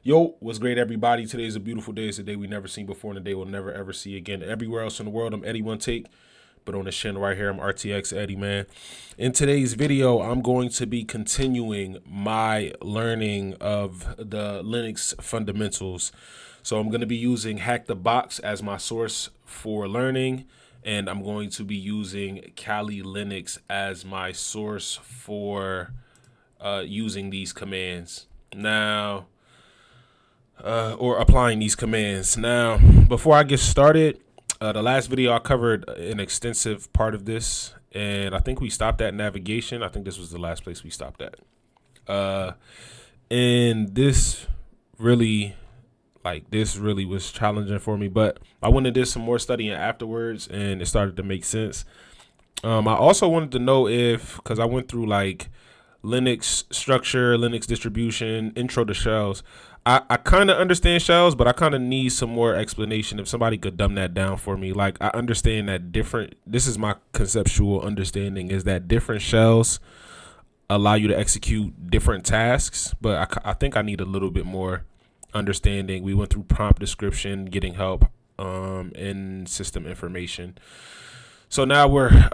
Yo, what's great, everybody? Today's a beautiful day. It's a day we never seen before and a day we'll never ever see again. Everywhere else in the world, I'm Eddie One Take, but on this channel right here, I'm RTX Eddie, man. In today's video, I'm going to be continuing my learning of the Linux fundamentals. So I'm going to be using HackTheBox as my source for learning, and I'm going to be using Kali Linux as my source for using these commands. Now, or applying these commands. Now, before I get started, the last video I covered an extensive part of this, and I think we stopped at navigation. I think this was the last place we stopped at. And this really was challenging for me, but I went and did some more studying afterwards, and it started to make sense. I also wanted to know because I went through like Linux structure, Linux distribution, intro to shells. I kind of understand shells, but I kind of need some more explanation. If somebody could dumb that down for me. Like, I understand that this is my conceptual understanding, is that different shells allow you to execute different tasks, but I think I need a little bit more understanding. We went through prompt description, getting help, and system information. So now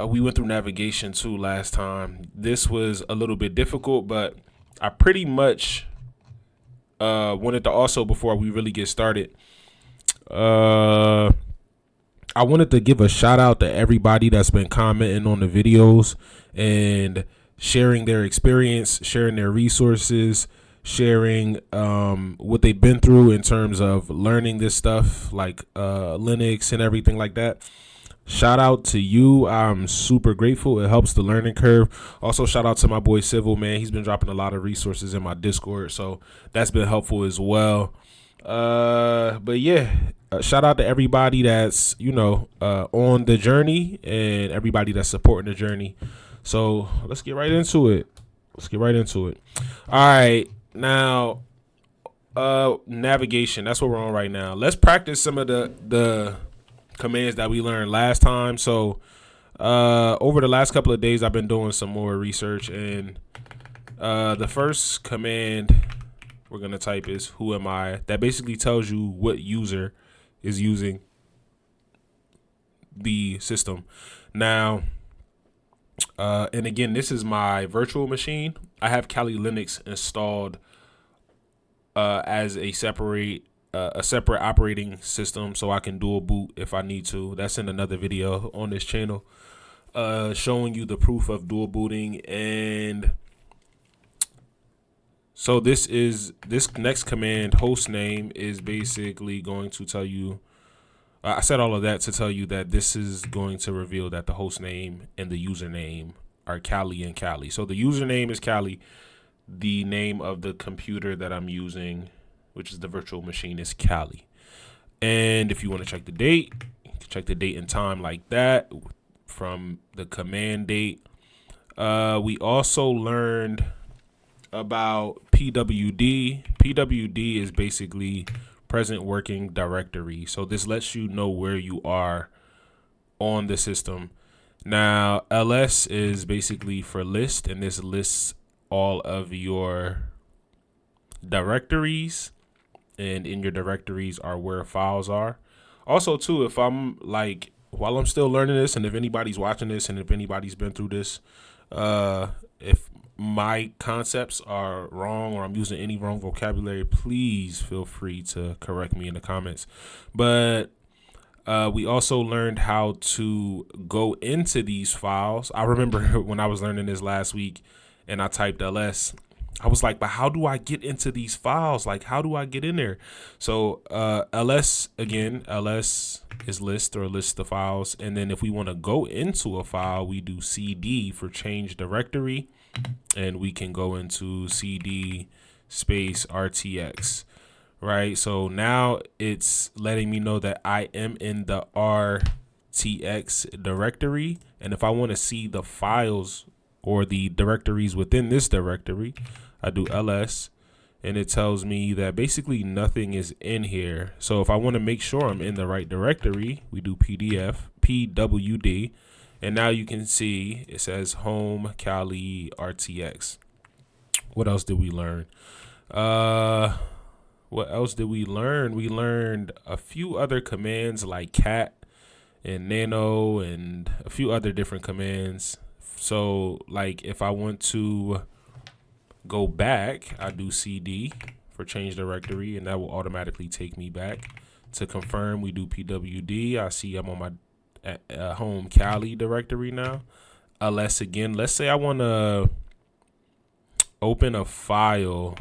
we went through navigation too last time. This was a little bit difficult, but I pretty much wanted to also, before we really get started, I wanted to give a shout out to everybody that's been commenting on the videos and sharing their experience, sharing their resources, sharing what they've been through in terms of learning this stuff like Linux and everything like that. Shout out to you. I'm super grateful. It helps the learning curve. Also, shout out to my boy Civil, man. He's been dropping a lot of resources in my Discord, so that's been helpful as well. But yeah, shout out to everybody that's on the journey and everybody that's supporting the journey. So let's get right into it. All right, now navigation. That's what we're on right now. Let's practice some of the commands that we learned last time. So over the last couple of days, I've been doing some more research, and the first command we're gonna type is "who am I?" That basically tells you what user is using the system. Now, and again, this is my virtual machine. I have Kali Linux installed as a separate operating system, so I can dual boot if I need to. That's in another video on this channel, showing you the proof of dual booting. And so this next command, host name, is basically going to tell you, I said all of that to tell you that this is going to reveal that the host name and the username are Kali and Kali. So the username is Kali. The name of the computer that I'm using, which is the virtual machine, is Kali. And if you want to check the date, you can check the date and time like that from the command date. We also learned about PWD. PWD is basically present working directory. So this lets you know where you are on the system. Now, LS is basically for list, and this lists all of your directories, and in your directories are where files are. Also too, if I'm like, while I'm still learning this, and if anybody's watching this, and if anybody's been through this, if my concepts are wrong or I'm using any wrong vocabulary, please feel free to correct me in the comments. But we also learned how to go into these files. I remember when I was learning this last week and I typed LS, I was like, but how do I get into these files? Like, how do I get in there? So LS, again, LS is list, or list the files. And then if we want to go into a file, we do CD for change directory. And we can go into CD space RTX, right? So now it's letting me know that I am in the RTX directory. And if I want to see the files or the directories within this directory, I do LS, and it tells me that basically nothing is in here. So if I want to make sure I'm in the right directory, we do PWD, and now you can see it says home Kali RTX. What else did we learn? what else did we learn? We learned a few other commands like cat and nano and a few other different commands. So like if I want to go back, I do cd for change directory, and that will automatically take me back. To confirm, we do pwd. I see I'm on my home Cali directory now. ls again. Let's say I want to open a file.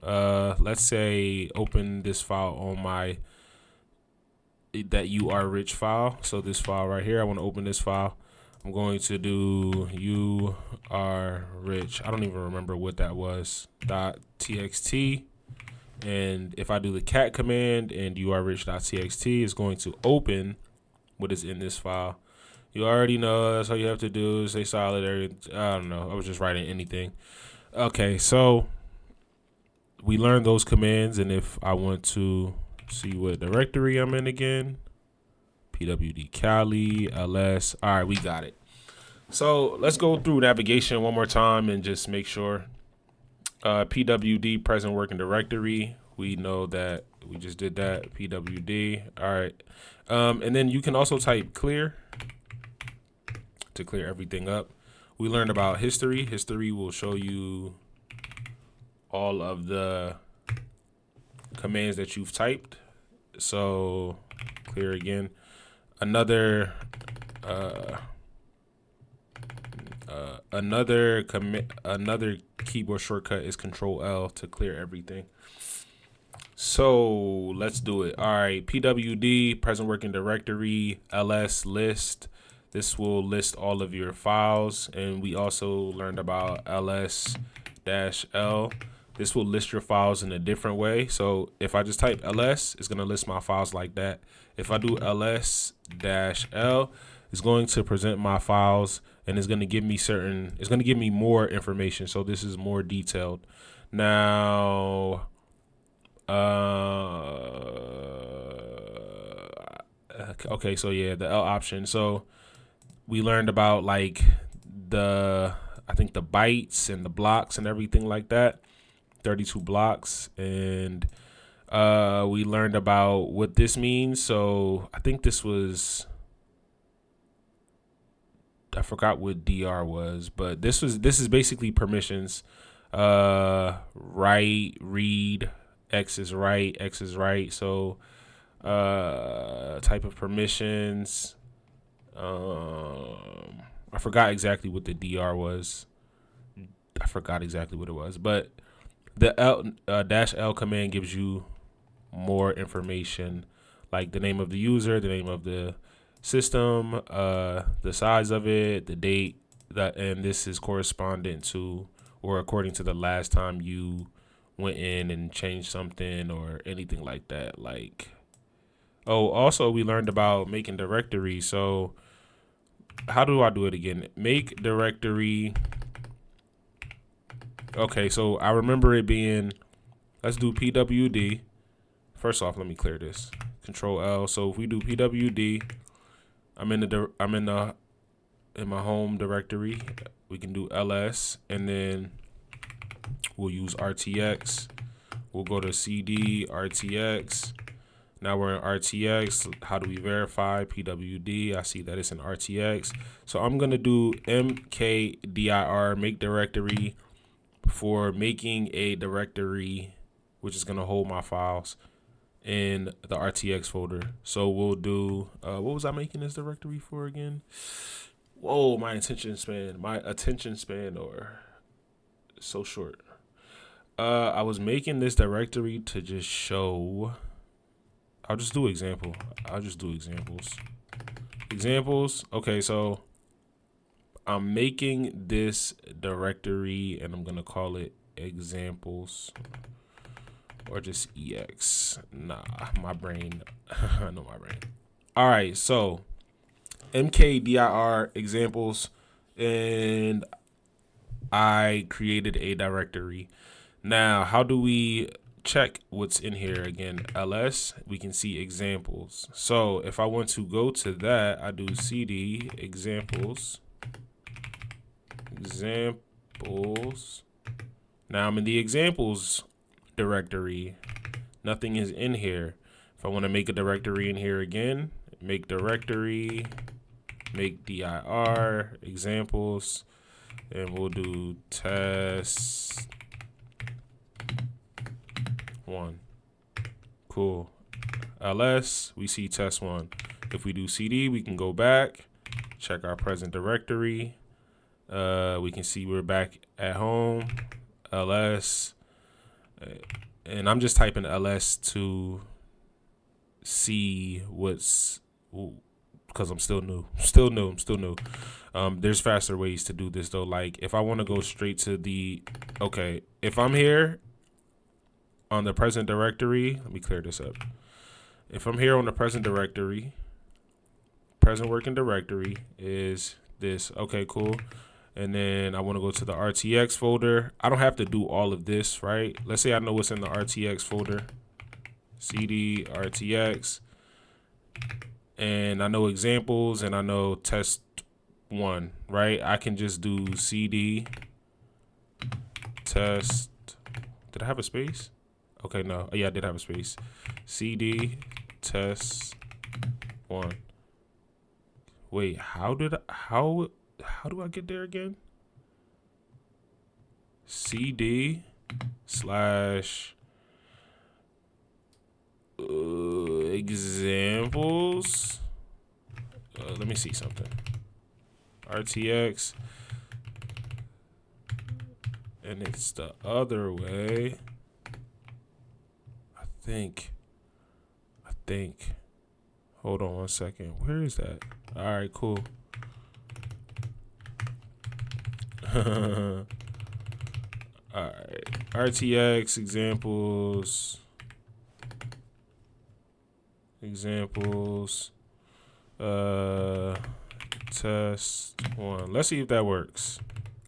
Let's say open this file on my that URich file. So this file right here, I want to open this file. I'm going to do URich. I don't even remember what that was. .txt. And if I do the cat command and urich.txt, is going to open what is in this file. You already know that's all you have to do. Stay solid. I don't know. I was just writing anything. Okay, so we learned those commands, and if I want to see what directory I'm in again, pwd Cali, ls. All right, we got it. So let's go through navigation one more time and just make sure. PWD, present working directory. We know that we just did that. PWD. All right. And then you can also type clear to clear everything up. We learned about history. History will show you all of the commands that you've typed. So clear again. Another keyboard shortcut is Control L to clear everything. So let's do it. All right, PWD, present working directory, ls list. This will list all of your files, and we also learned about ls-l. This will list your files in a different way. So if I just type ls, it's gonna list my files like that. If I do ls-l, it's going to present my files, and it's going to give me more information. So this is more detailed. Now, okay, so yeah, the L option. So we learned about like I think the bytes and the blocks and everything like that, 32 blocks. And we learned about what this means. So I think this was, I forgot what DR was, but this is basically permissions. Write, read, X is right. So type of permissions. I forgot exactly what the DR was. I forgot exactly what it was, but the -L command gives you more information, like the name of the user, the name of the system, the size of it, the date, and this is correspondent to or according to the last time you went in and changed something or anything like that. Like, oh, also we learned about making directory. So how do I do it again? Make directory. Okay, so I remember it being, let's do PWD. First off, let me clear this. Control L. So if we do PWD, I'm in my home directory. We can do ls, and then we'll use RTX. We'll go to CD RTX. Now we're in RTX. How do we verify? PWD. I see that it's in RTX. So I'm gonna do mkdir, make directory, for making a directory which is gonna hold my files in the RTX folder. So we'll do what was I making this directory for again? Whoa, my attention span or so short. I was making this directory to just show. I'll just do examples. Okay, so I'm making this directory and I'm gonna call it examples. Or just EX. Nah, my brain. I know my brain. All right, so mkdir examples, and I created a directory. Now, how do we check what's in here again? ls, we can see examples. So if I want to go to that, I do cd examples. Now I'm in the examples directory. nothing is in here. If I want to make a directory in here again, make directory, make dir, examples, and we'll do test 1. Cool. ls, we see test 1. If we do cd, we can go back, check our present directory. We can see we're back at home, ls, and I'm just typing ls to see what's, because I'm still new. There's faster ways to do this though. Like if I want to go straight to the, okay, if I'm here on the present directory, let me clear this up. If I'm here on the present directory, present working directory is this. Okay, cool. And then I want to go to the RTX folder. I don't have to do all of this, right? Let's say I know what's in the RTX folder. CD RTX. And I know examples and I know test 1, right? I can just do CD test. Did I have a space? Okay, no. Yeah, I did have a space. CD test 1. Wait, how do I get there again? CD slash examples. Let me see something. RTX. And it's the other way. I think. Hold on 1 second. Where is that? All right, cool. All right. RTX examples. Test 1. Let's see if that works.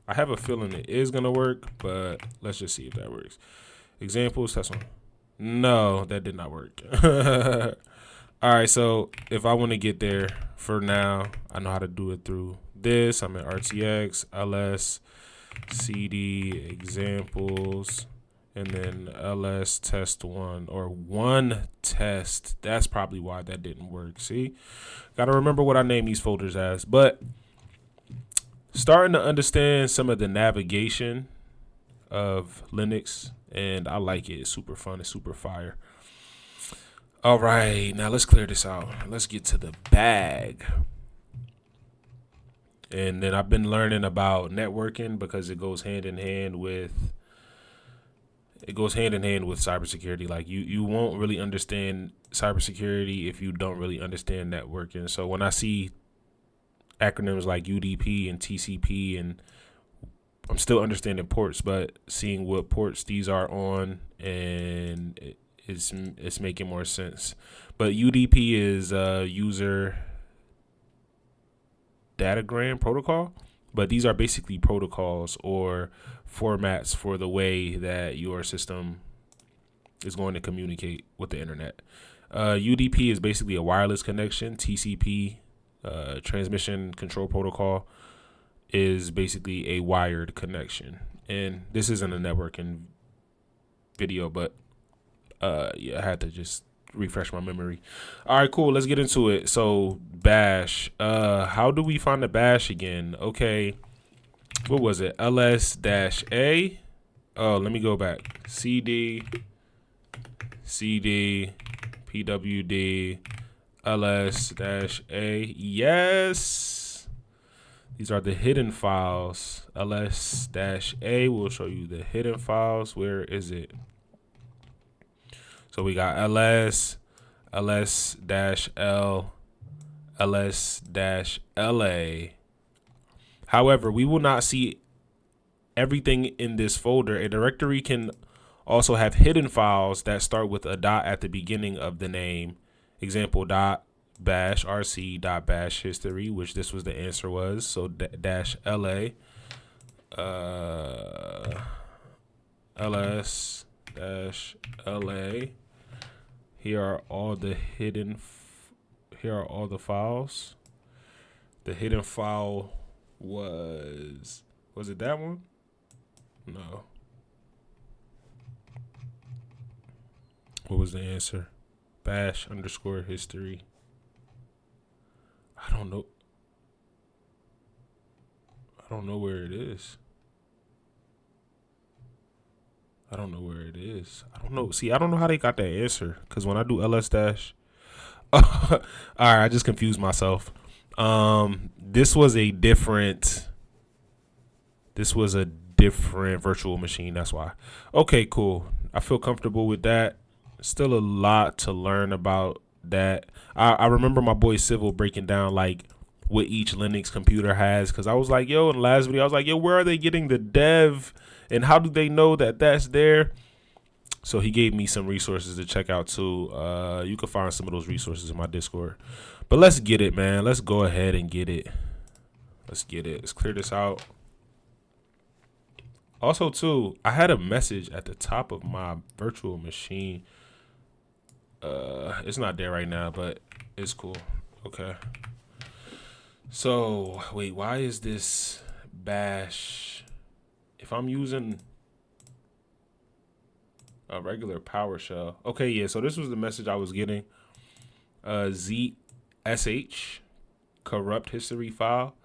I have a feeling it is gonna work, but let's just see if that works. Examples, test 1. No, that did not work. All right, so if I want to get there, for now, I know how to do it through this. I'm in RTX, ls, cd, examples, and then ls test 1, or 1 test. That's probably why that didn't work. See, gotta remember what I name these folders as. But starting to understand some of the navigation of Linux, and I like it. It's super fun. It's super fire. All right, now let's clear this out. Let's get to the bag. And then I've been learning about networking because it goes hand in hand with cybersecurity. Like you won't really understand cybersecurity if you don't really understand networking. So when I see acronyms like UDP and TCP, and I'm still understanding ports, but seeing what ports these are on, and it's making more sense. But UDP is user datagram protocol, but these are basically protocols or formats for the way that your system is going to communicate with the internet. UDP is basically a wireless connection. TCP, transmission control protocol, is basically a wired connection. And this isn't a networking video, but yeah, I had to just refresh my memory. All right, cool. Let's get into it. So bash. How do we find the bash again? Okay, what was it? ls-a. Oh, let me go back. cd pwd ls-a. Yes, these are the hidden files. ls-a will show you the hidden files. Where is it? So we got ls, ls-l, ls-la. However, we will not see everything in this folder. A directory can also have hidden files that start with a dot at the beginning of the name. Example dot bash rc dot bash history, which this was the answer was. So dash la, ls dash la. Here are all the here are all the files. The hidden file was it that one? No. What was the answer? Bash underscore history. I don't know. I don't know where it is. I don't know where it is. I don't know. See, I don't know how they got that answer. Because when I do ls dash. All right, I just confused myself. This was a different virtual machine. That's why. Okay, cool. I feel comfortable with that. Still a lot to learn about that. I remember my boy Civil breaking down like what each Linux computer has, because I was like, yo, in the last video, I was like, yo, where are they getting the dev and how do they know that that's there? So he gave me some resources to check out too. You can find some of those resources in my Discord. But let's get it, man. Let's go ahead and get it. Let's get it. Let's clear this out. Also, too, I had a message at the top of my virtual machine. It's not there right now, but it's cool. Okay. So, wait, why is this bash? If I'm using a regular PowerShell. Okay, yeah, so this was the message I was getting. ZSH, corrupt history file.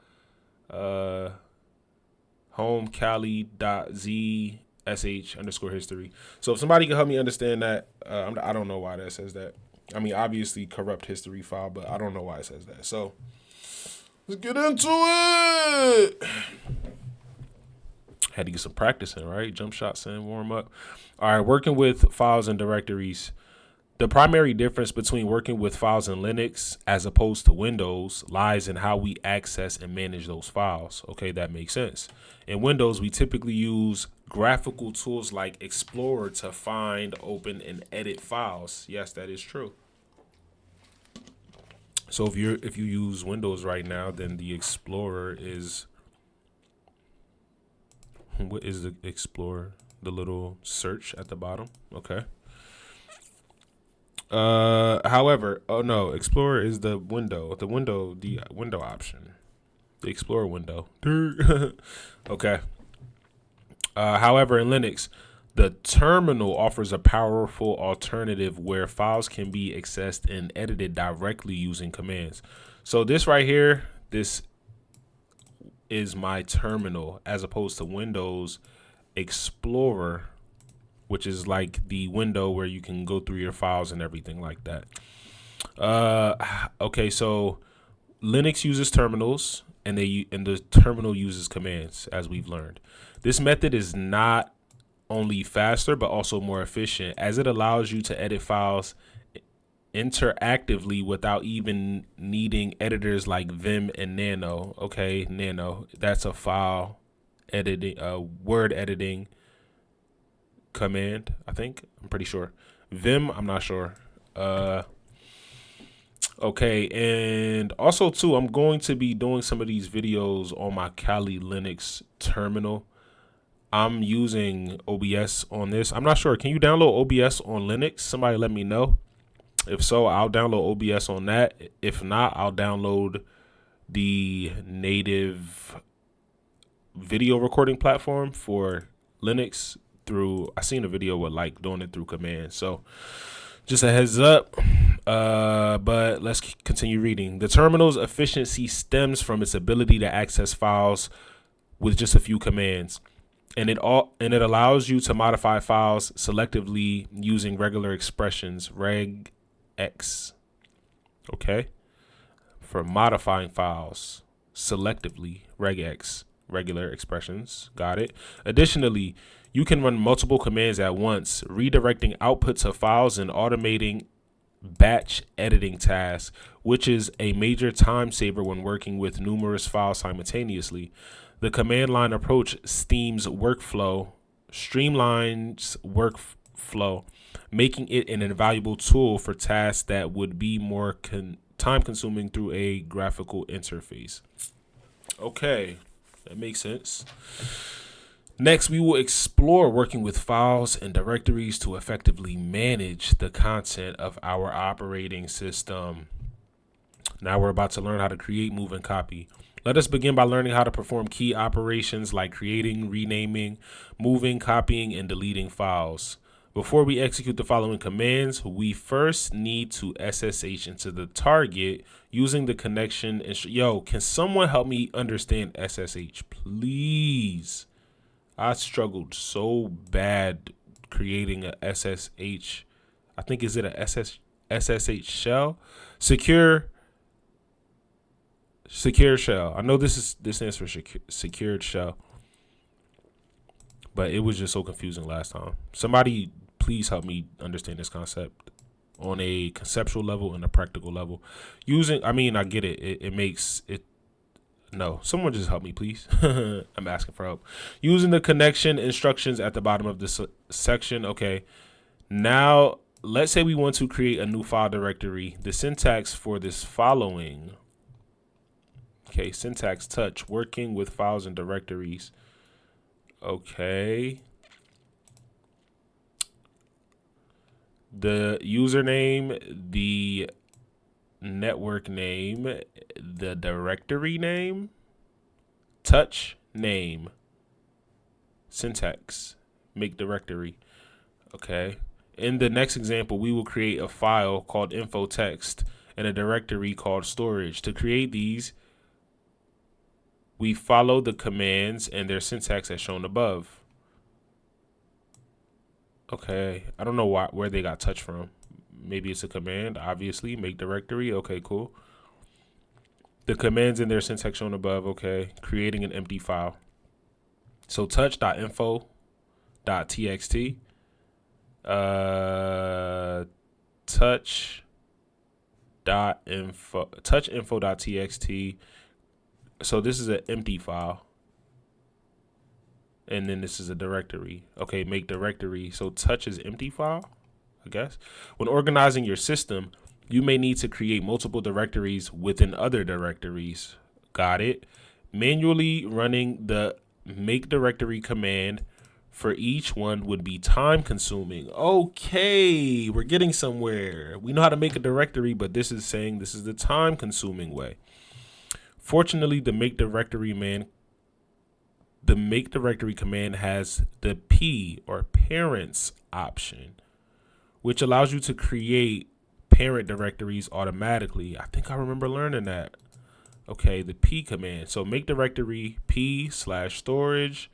Home Cali.zsh underscore history. So if somebody can help me understand that, I don't know why that says that. I mean, obviously corrupt history file, but I don't know why it says that. So let's get into it. Had to get some practice in, right? Jump shots in, warm up. All right, working with files and directories. The primary difference between working with files in Linux as opposed to Windows lies in how we access and manage those files. Okay, that makes sense. In Windows, we typically use graphical tools like Explorer to find, open, and edit files. Yes, that is true. So if you use Windows right now, then the Explorer is, what is the Explorer? The little search at the bottom. Okay. However, oh no, Explorer is the window option, the Explorer window. Okay. However, in Linux, the terminal offers a powerful alternative where files can be accessed and edited directly using commands. So this right here, this is my terminal as opposed to Windows Explorer, which is like the window where you can go through your files and everything like that. Okay, so Linux uses terminals, and the terminal uses commands, as we've learned. This method is not only faster, but also more efficient, as it allows you to edit files interactively without even needing editors like Vim and Nano. Okay, Nano, that's a file editing, word editing command, I think. I'm pretty sure. Vim, I'm not sure. Okay, and also too, I'm going to be doing some of these videos on my Kali Linux terminal. I'm using OBS on this. I'm not sure. Can you download OBS on Linux? Somebody let me know. If so, I'll download OBS on that. If not, I'll download the native video recording platform for Linux through, I seen a video with like doing it through command. So just a heads up. But let's continue reading. The terminal's efficiency stems from its ability to access files with just a few commands. And it allows you to modify files selectively using regular expressions, regx. Okay? For modifying files selectively, regx, regular expressions. Got it. Additionally, you can run multiple commands at once, redirecting output to files and automating batch editing tasks, which is a major time saver when working with numerous files simultaneously. The command line approach streamlines workflow, making it an invaluable tool for tasks that would be more time consuming through a graphical interface. Okay, that makes sense. Next, we will explore working with files and directories to effectively manage the content of our operating system. Now we're about to learn how to create, move, and copy. Let us begin by learning how to perform key operations like creating, renaming, moving, copying, and deleting files. Before we execute the following commands, we first need to SSH into the target using the connection. Yo, can someone help me understand SSH, please? I struggled so bad creating a SSH. I think, is it a SSH shell? Secure shell. I know this stands for secured shell, but it was just so confusing last time. Somebody please help me understand this concept on a conceptual level and a practical level. I get it. It makes it. No, someone just help me, please. I'm asking for help. Using the connection instructions at the bottom of this section. Okay. Now, let's say we want to create a new file directory. The syntax for this following. Okay, syntax touch, working with files and directories. Okay. The username, the network name, the directory name, touch name, syntax, make directory. Okay. In the next example, we will create a file called info text and a directory called storage. To create these, we follow the commands and their syntax as shown above. Okay, I don't know where they got touch from. Maybe it's a command, obviously. Make directory. Okay, cool. The commands in their syntax shown above. Okay, creating an empty file. So touch.info.txt. Touch.info.txt. So this is an empty file. And then this is a directory. Okay, make directory. So touch is empty file, I guess. When organizing your system, you may need to create multiple directories within other directories. Got it. Manually running the make directory command for each one would be time consuming. Okay, we're getting somewhere. We know how to make a directory, but this is saying this is the time consuming way. Fortunately, the make directory command has the P or parents option, which allows you to create parent directories automatically. I think I remember learning that. Okay, the P command. So make directory P/storage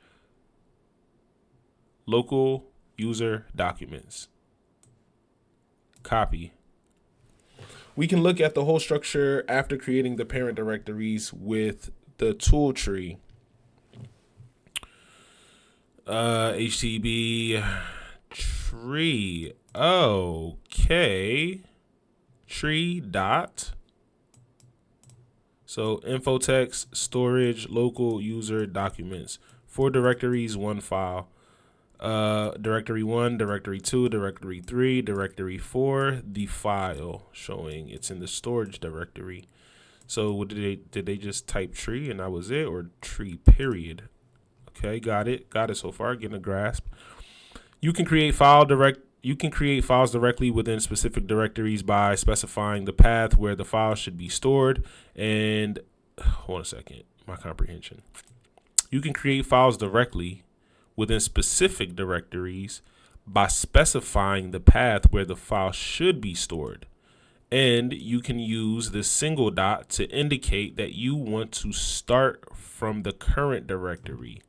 local user documents. Copy. We can look at the whole structure after creating the parent directories with the tool tree. HTTP tree. Okay. Tree dot. So info text, storage, local user documents. 4 directories, 1 file. Directory 1, directory 2, directory 3, directory 4, the file showing it's in the storage directory. So what did they just type tree and that was it, or tree period? Okay, got it so far, getting a grasp. You can create files directly within specific directories by specifying the path where the file should be stored. And hold on a second, my comprehension. You can create files directly within specific directories by specifying the path where the file should be stored. And you can use the single dot to indicate that you want to start from the current directory.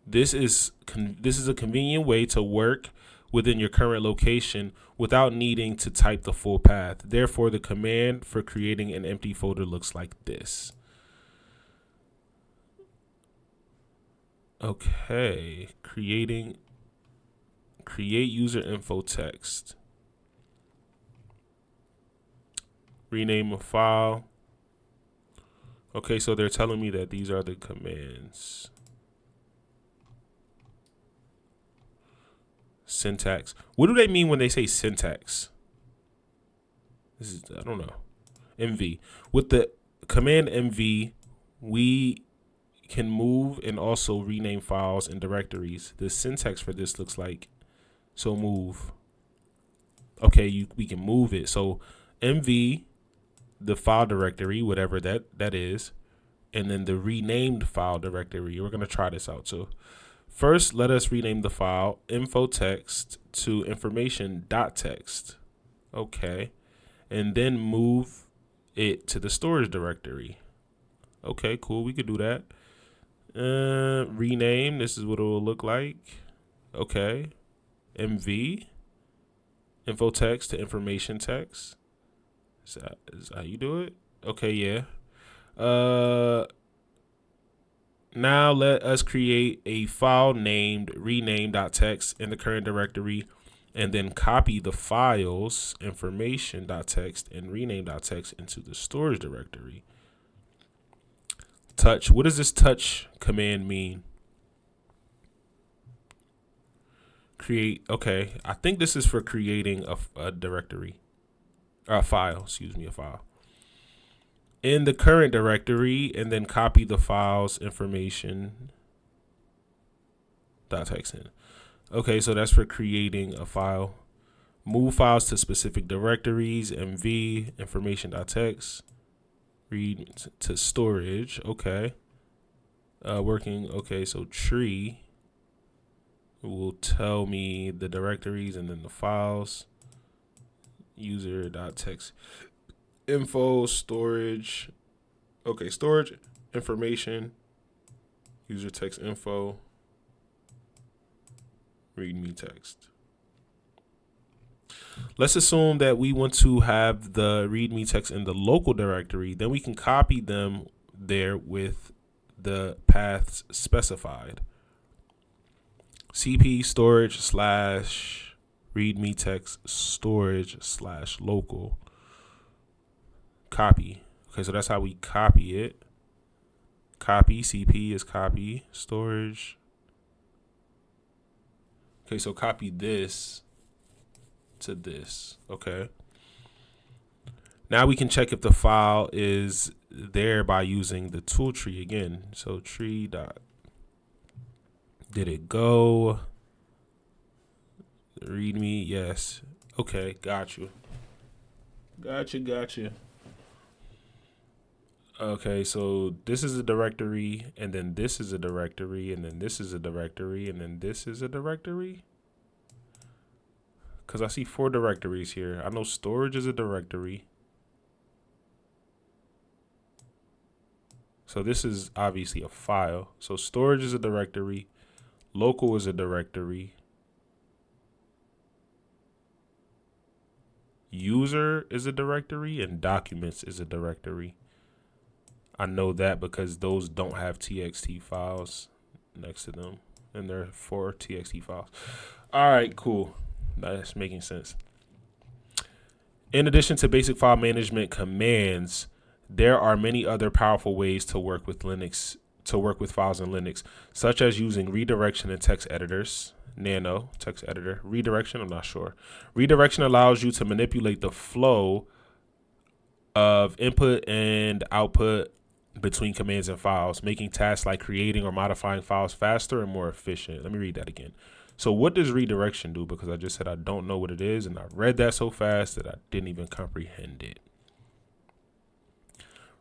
This is a convenient way to work within your current location without needing to type the full path. Therefore, the command for creating an empty folder looks like this. Okay, create user info text. Rename a file. Okay, so they're telling me that these are the commands. Syntax. What do they mean when they say syntax? I don't know. MV. With the command MV, we can move and also rename files and directories. The syntax for this looks like so move. Okay, we can move it. So MV, the file directory, whatever that is, and then the renamed file directory. We're gonna try this out. So First, let us rename the file infotext to information.txt. Okay. And then move it to the storage directory. Okay, cool. We could do that. Rename. This is what it will look like. Okay. MV. Infotext to information text. Is that how you do it? Okay, yeah. Now let us create a file named rename.txt in the current directory, and then copy the files information.txt and rename.txt into the storage directory. Touch. What does this touch command mean? Create. Okay, I think this is for creating a directory, a file. Excuse me, a file in the current directory, and then copy the files information.txt in. Okay, so that's for creating a file. Move files to specific directories. MV information.txt. Read to storage. Okay. Working. Okay, so tree will tell me the directories and then the files. User.txt info storage. Okay, storage information. User text info. Readme text. Let's assume that we want to have the readme text in the local directory. Then we can copy them there with the paths specified. CP storage / readme text storage / local. Copy. Okay, so that's how we copy it. Copy. CP is copy. Storage. Okay, so copy this to this. Okay. Now we can check if the file is there by using the tool tree again. So tree dot. Did it go? Readme, yes. Okay, got you. Gotcha. Okay, so this is a directory, and then this is a directory, and then this is a directory, and then this is a directory. Because I see 4 directories here. I know storage is a directory. So this is obviously a file. So storage is a directory. Local is a directory. User is a directory, and documents is a directory. I know that because those don't have txt files next to them, and there are 4 txt files. All right, cool. That's making sense. In addition to basic file management commands, there are many other powerful ways to work with Linux, to work with files in Linux, such as using redirection and text editors. Nano text editor. Redirection, I'm not sure. Redirection allows you to manipulate the flow of input and output between commands and files, making tasks like creating or modifying files faster and more efficient. Let me read that again. So what does redirection do? Because I just said I don't know what it is, and I read that so fast that I didn't even comprehend it.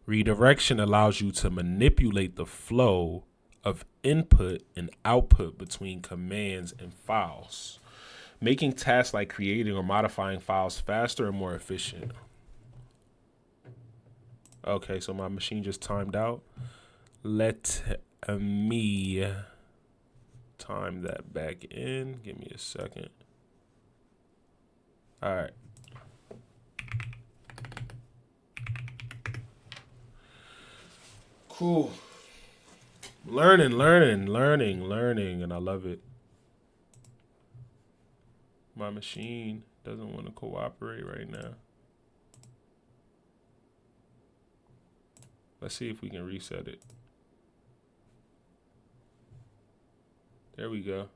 Redirection allows you to manipulate the flow of input and output between commands and files, making tasks like creating or modifying files faster and more efficient. Okay, so my machine just timed out. Let me time that back in. Give me a second. All right. Cool. Learning, and I love it. My machine doesn't want to cooperate right now. Let's see if we can reset it. There we go.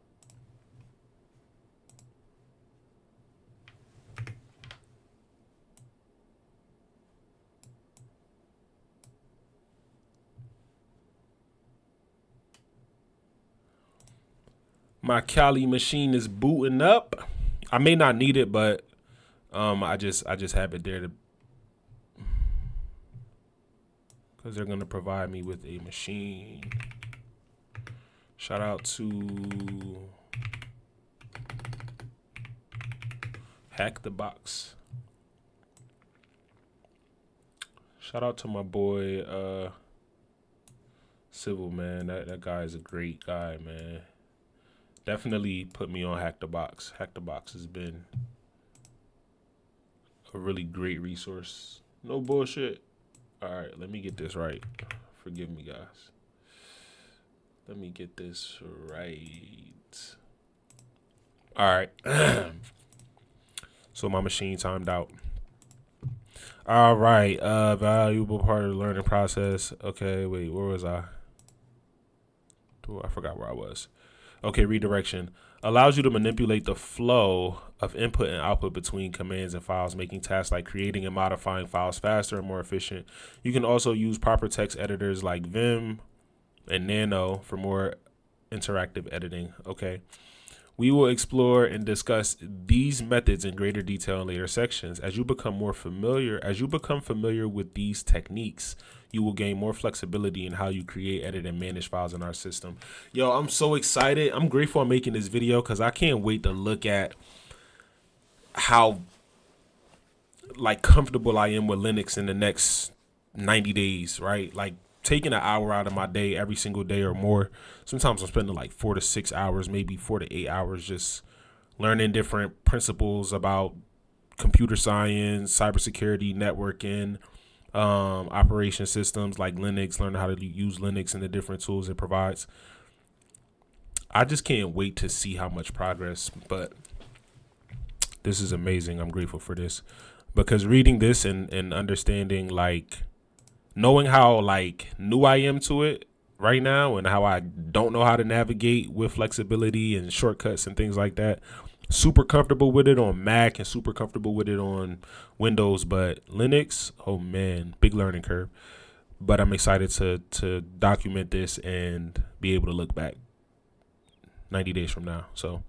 My Kali machine is booting up. I may not need it, but I just have it there to, because they're gonna provide me with a machine. Shout out to HackTheBox. Shout out to my boy Civil, man. That guy is a great guy, man. Definitely put me on HackTheBox. HackTheBox has been a really great resource. No bullshit. All right, let me get this right. Forgive me, guys. Let me get this right. All right. So my machine timed out. All right. Valuable part of the learning process. Okay, wait, where was I? I forgot where I was. Okay, redirection. Allows you to manipulate the flow of input and output between commands and files, making tasks like creating and modifying files faster and more efficient. You can also use proper text editors like Vim and Nano for more interactive editing. Okay. We will explore and discuss these methods in greater detail in later sections. As you become familiar with these techniques, you will gain more flexibility in how you create, edit, and manage files in our system. Yo, I'm so excited. I'm grateful I'm making this video because I can't wait to look at how like comfortable I am with Linux in the next 90 days, right? Like taking an hour out of my day every single day or more. Sometimes I'm spending like 4 to 6 hours, maybe 4 to 8 hours just learning different principles about computer science, cybersecurity, networking, operation systems like Linux, learning how to use Linux and the different tools it provides. I just can't wait to see how much progress, but this is amazing. I'm grateful for this because reading this and understanding, like, knowing how like new I am to it right now and how I don't know how to navigate with flexibility and shortcuts and things like that. Super comfortable with it on Mac and super comfortable with it on Windows, but Linux, oh man, big learning curve. But I'm excited to document this and be able to look back 90 days from now. So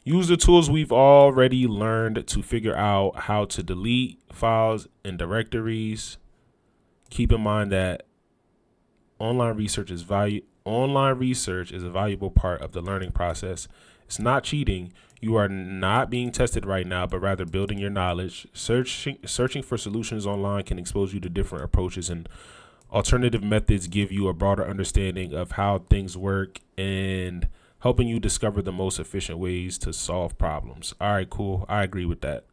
use the tools we've already learned to figure out how to delete files and directories. Keep in mind that online research is a valuable part of the learning process. It's not cheating. You are not being tested right now, but rather building your knowledge. Searching for solutions online can expose you to different approaches, and alternative methods give you a broader understanding of how things work and helping you discover the most efficient ways to solve problems. All right, cool. I agree with that.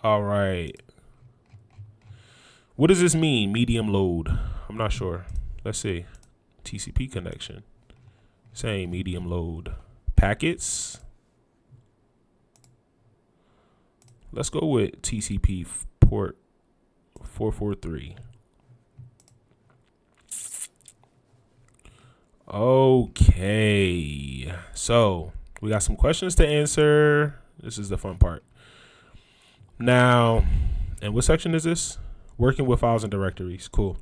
All right. What does this mean? Medium load. I'm not sure. Let's see. TCP connection. Same medium load. Packets. Let's go with TCP port 443. Okay. So we got some questions to answer. This is the fun part. Now, and what section is this? Working with files and directories. Cool.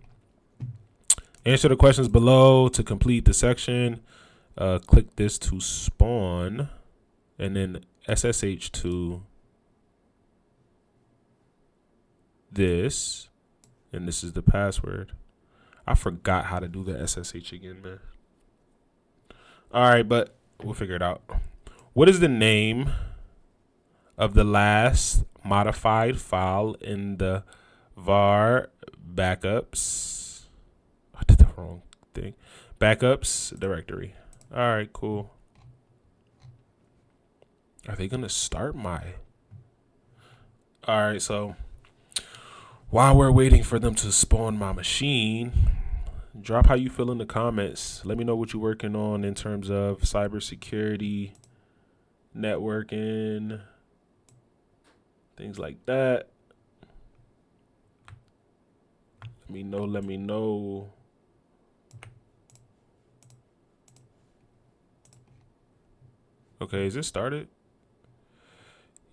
Answer the questions below. To complete the section, click this to spawn, and then SSH to this, and this is the password. I forgot how to do the SSH again, man. All right, but we'll figure it out. What is the name of the last modified file in the var backups? I did the wrong thing. Backups directory. All right, cool. Are they gonna start my? All right, so while we're waiting for them to spawn my machine, drop how you feel in the comments. Let me know what you're working on in terms of cybersecurity, networking, things like that. Let me know. Okay, is it started?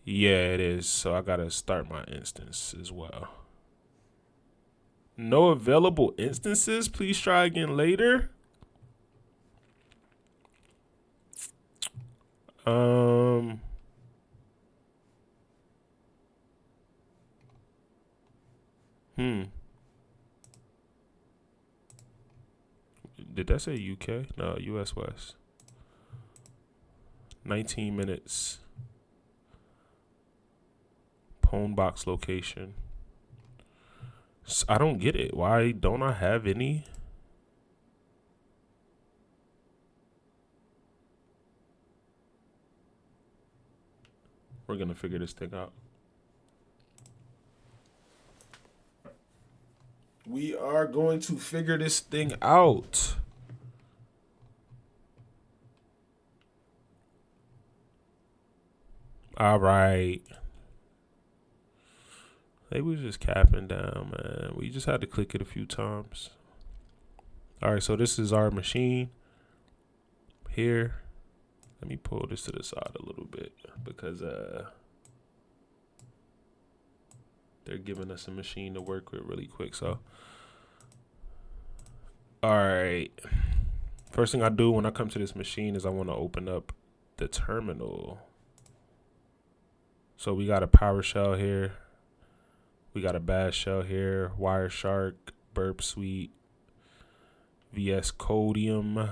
Yeah, it is. So I gotta start my instance as well. No available instances. Please try again later. Did that say UK? No, US West. 19 minutes. Pwn box location. I don't get it. Why don't I have any? We're going to figure this thing out. We are going to figure this thing out. All right. They was just capping down, man. We just had to click it a few times. All right, so this is our machine here. Let me pull this to the side a little bit because they're giving us a machine to work with really quick. So, all right. First thing I do when I come to this machine is I want to open up the terminal. So we got a PowerShell here. We got a Bash shell here. Wireshark, Burp Suite, VS Codium.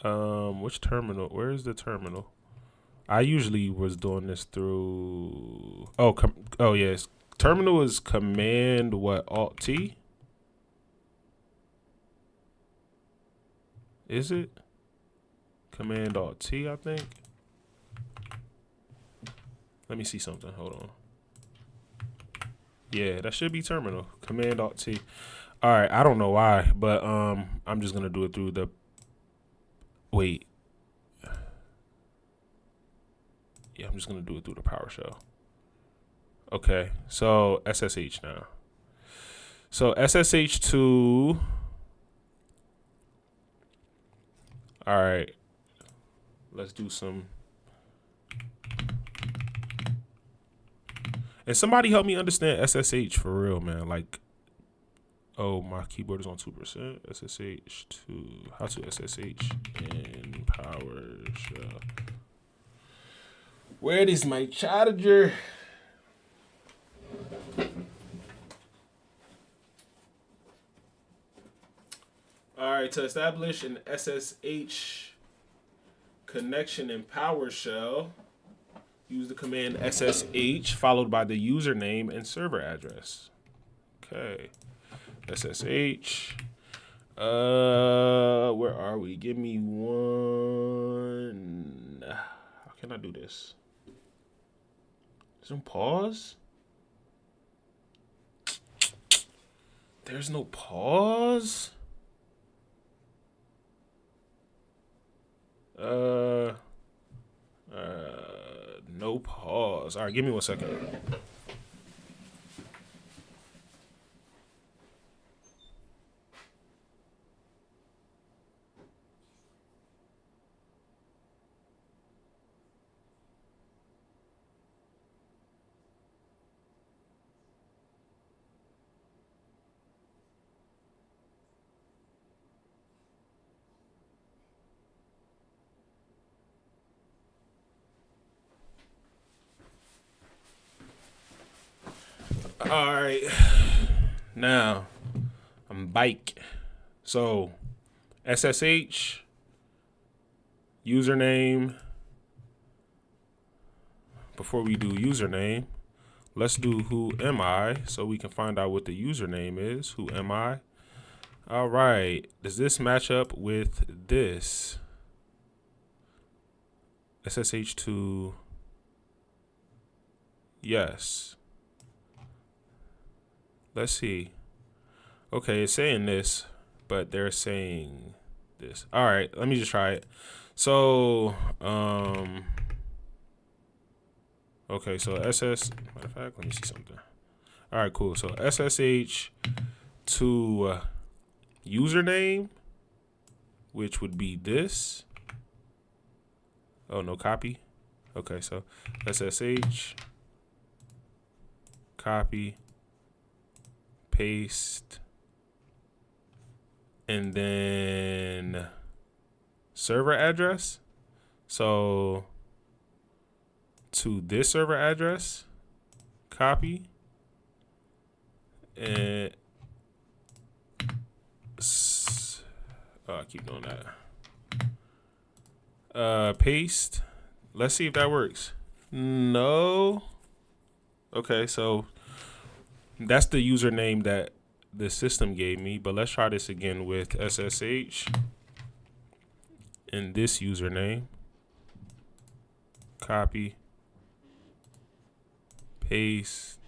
Which terminal? Where is the terminal? I usually was doing this through. Oh yes. Terminal is Command Alt T. Is it? Command Alt T, I think. Let me see something. Hold on. Yeah, that should be terminal. Command Alt T. All right, I don't know why, but I'm just gonna do it through the. Wait. Yeah, I'm just gonna do it through the PowerShell. Okay, so SSH now. So SSH2. All right, let's do some. And somebody help me understand SSH for real, man. Like, oh, my keyboard is on 2%. SSH2. How to SSH in PowerShell. Where is my charger? All right, to establish an SSH connection in PowerShell, use the command SSH followed by the username and server address. Okay. SSH. Where are we? Give me one. How can I do this? There's no pause? There's no pause? No pause. All right, give me 1 second. All right, now I'm bike. So SSH username. Before we do username, let's do who am I so we can find out what the username is. Who am I? All right, does this match up with this? SSH2. Yes. Let's see. Okay, it's saying this, but they're saying this. All right, let me just try it. So, okay, so matter of fact, let me see something. All right, cool. So SSH to username, which would be this. Oh, no copy. Okay, so SSH copy. Paste, and then server address. So to this server address, copy, and I keep doing that. Paste. Let's see if that works. No. Okay, so that's the username that the system gave me, but let's try this again with SSH and this username. Copy, paste.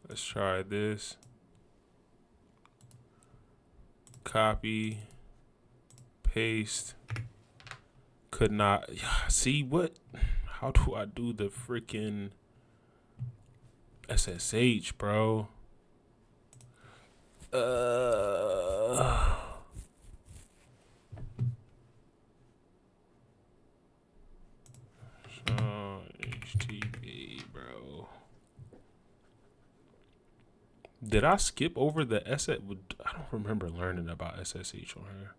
Let's try this. Copy, paste. Could not see what. How do I do the freaking SSH, bro? HTTP, bro. Did I skip over the SS? I don't remember learning about SSH on here.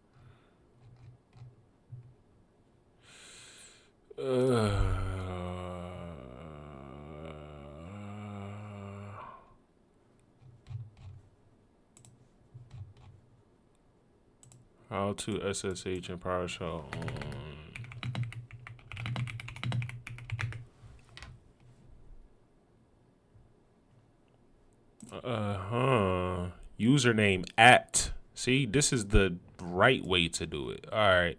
How to SSH in PowerShell on. Username at. See, this is the right way to do it. All right.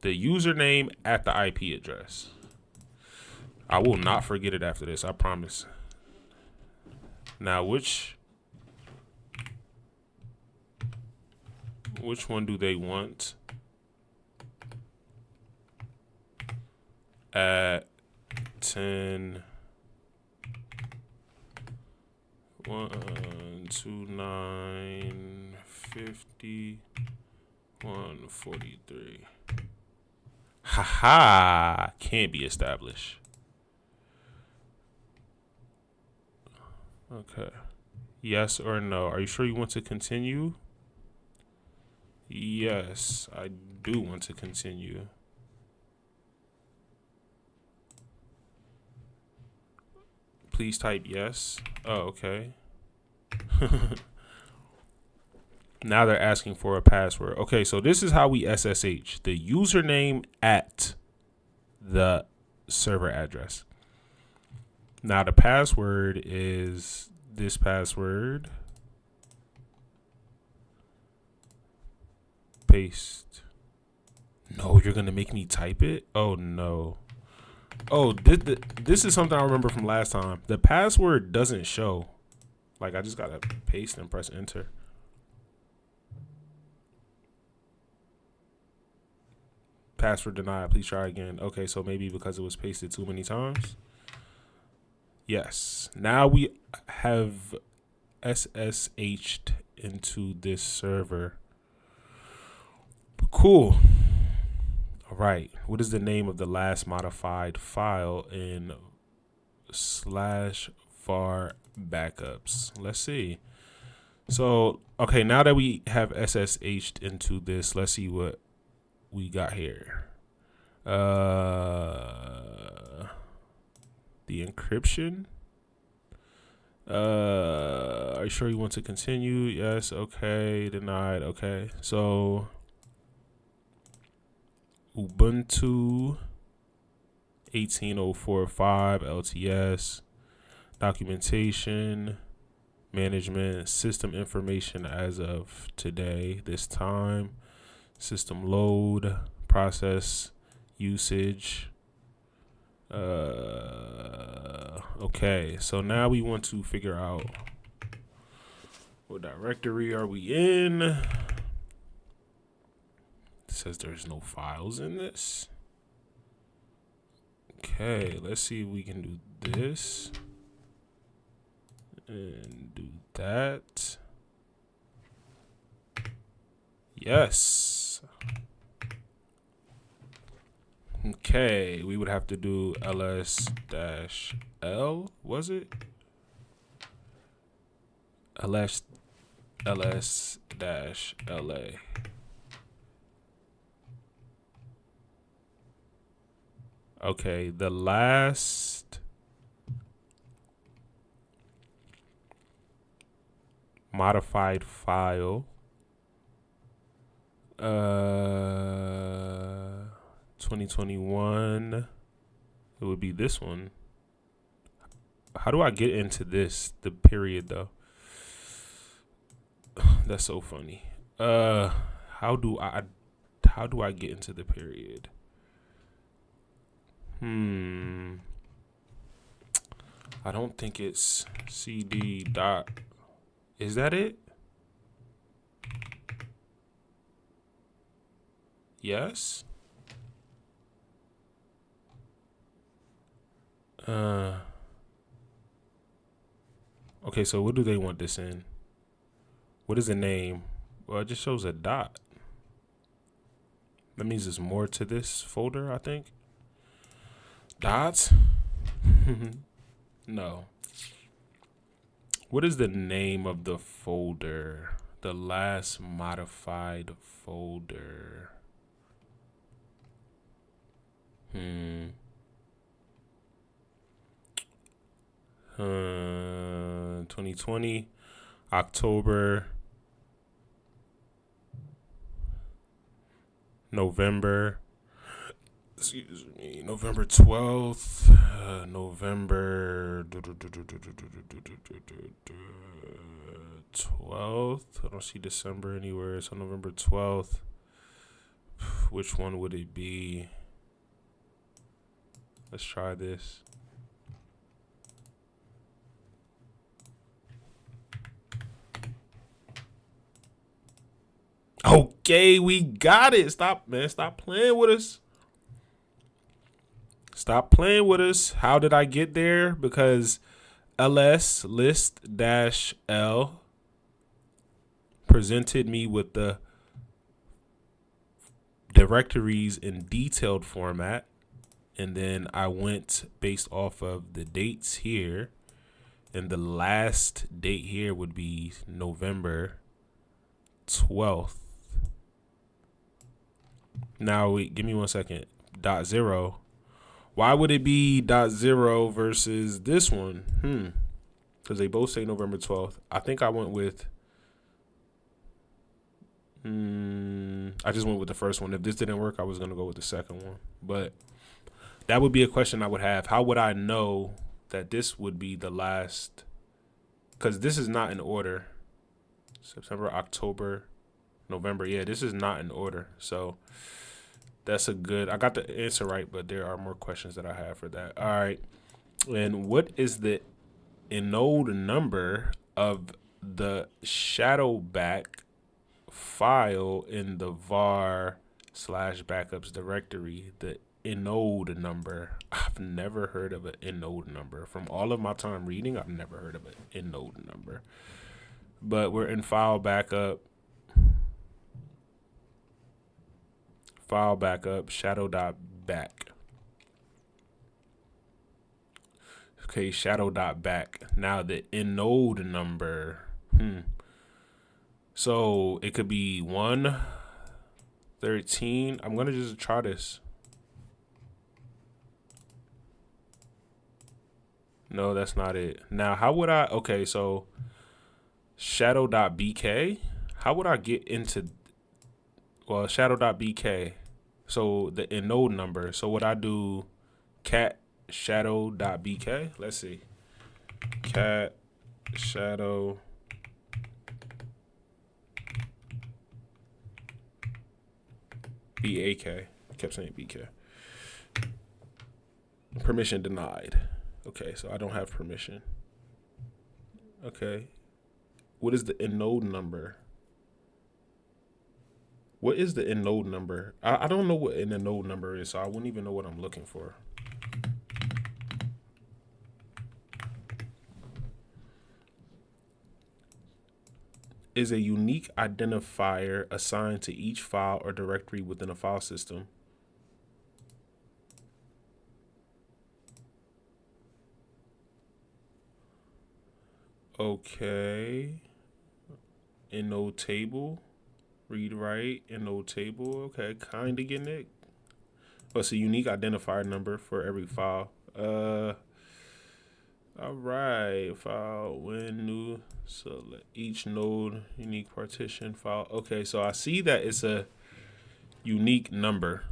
The username at the IP address. I will not forget it after this, I promise. Now, which one do they want? At 10 129 50 143. Haha, can't be established. Okay. Yes or no? Are you sure you want to continue? Yes, I do want to continue. Please type yes. Oh, okay. Now they're asking for a password. Okay, so this is how we SSH. The username at the server address. Now the password is this password. Paste. No, you're gonna make me type it? Oh no. Oh, this is something I remember from last time. The password doesn't show. Like, I just gotta paste and press enter. Password denied. Please try again. Okay, so maybe because it was pasted too many times. Yes. Now we have SSH'd into this server. Cool. All right. What is the name of the last modified file in /var backups? Let's see. So, okay, now that we have SSH'd into this, let's see what we got here. The encryption. Are you sure you want to continue? Yes. Okay. Denied. Okay. So Ubuntu 18.04.5 LTS, documentation, management, system information as of today, this time, system load, process usage. Okay, so now we want to figure out what directory are we in. It says there's no files in this. Okay, let's see if we can do this and do that. Yes. Okay, we would have to do ls-l, was it? ls-la. Okay, the last modified file. 2021. It would be this one. How do I get into this? The period though. That's so funny. How do I get into the period? I don't think it's CD dot. Is that it? Yes. Okay, so what do they want this in? What is the name? Well, it just shows a dot. That means there's more to this folder, I think. Dots? No. What is the name of the folder? The last modified folder. 2020, October, November. Excuse me, November 12th, November 12th. I don't see December anywhere, so November 12th. Which one would it be? Let's try this. Okay, we got it. Stop, man. Stop playing with us. Stop playing with us. How did I get there? Because ls list dash l presented me with the directories in detailed format. And then I went based off of the dates here. And the last date here would be November 12th. Now, wait, give me 1 second. .0. Why would it be .0 versus this one? Because they both say November 12th. I think I went with... I just went with the first one. If this didn't work, I was going to go with the second one. But that would be a question I would have. How would I know that this would be the last? Because this is not in order. September, October, November. Yeah, this is not in order. So that's a good... I got the answer right, but there are more questions that I have for that. All right. And what is the inode number of the shadowback file in the var/backups directory? The inode number. I've never heard of an inode number. From all of my time reading, I've never heard of an inode number. But we're in file backup, shadow.back. Okay, shadow.back. Now the inode number. So it could be 113. I'm gonna just try this. No, that's not it. Now, how would I? Okay, so shadow.bk. How would I get into? Well, shadow.bk. So the inode number. So would I do cat shadow.bk? Let's see. Cat shadow. BAK. I kept saying BK. Permission denied. Okay, so I don't have permission. Okay. What is the inode number? What is the inode number? I don't know what an inode number is, so I wouldn't even know what I'm looking for. Is a unique identifier assigned to each file or directory within a file system. Okay. Inode table. Read write. Inode table. Okay, kind of getting it. But it's a unique identifier number for every file. All right, file when new, so each node unique partition file. Okay, so I see that it's a unique number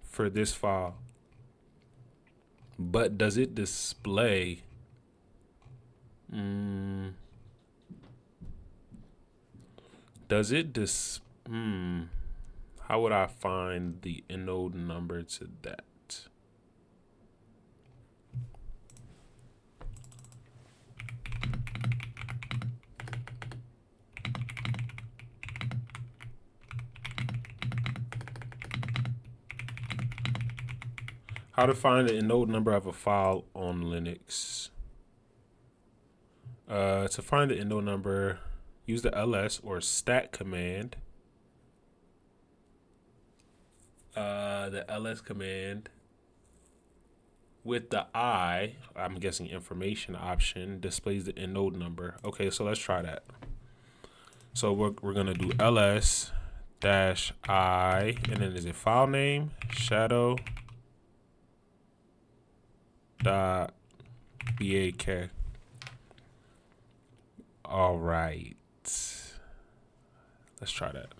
for this file, but does it display? Does it how would I find the inode number to that? How to find the inode number of a file on Linux. To find the inode number, use the ls or stat command. The ls command with the I'm guessing information option, displays the inode number. Okay, so let's try that. So we're gonna do ls dash I, and then is it file name shadow dot bak. All right, let's try that.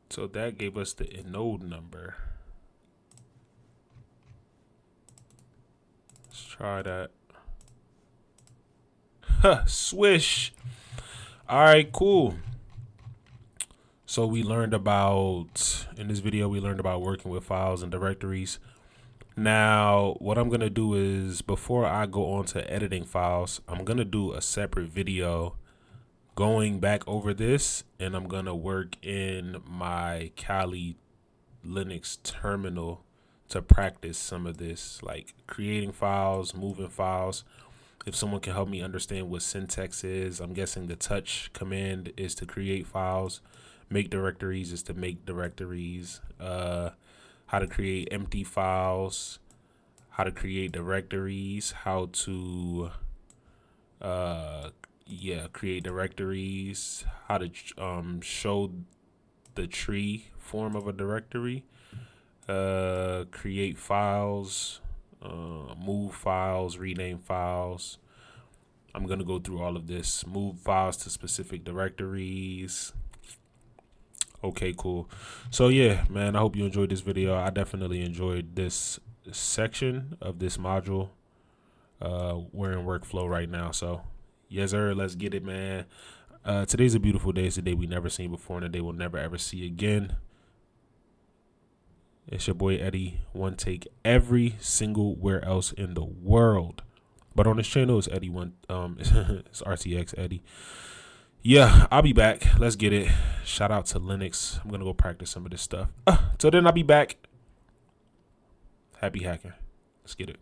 So that gave us the inode number. Let's try that. Swish. All right, cool. So we learned about, in this video, we learned about working with files and directories. Now, what I'm going to do is, before I go on to editing files, I'm going to do a separate video going back over this, and I'm going to work in my Kali Linux terminal to practice some of this, like creating files, moving files. If someone can help me understand what syntax is, I'm guessing the touch command is to create files, make directories is to make directories, how to create empty files, how to create directories, how to create directories, how to show the tree form of a directory, create files, move files, rename files. I'm gonna go through all of this, move files to specific directories. Okay, cool. So yeah, man, I hope you enjoyed this video. I definitely enjoyed this section of this module. We're in workflow right now, so yes sir, let's get it, man. Today's a beautiful day. It's a day we never seen before and a day we'll never ever see again. It's your boy Eddie, one take every single where else in the world, but on this channel it's Eddie one. It's RTX Eddie. Yeah, I'll be back. Let's get it. Shout out to Linux. I'm gonna go practice some of this stuff. Till then, I'll be back. Happy hacking. Let's get it.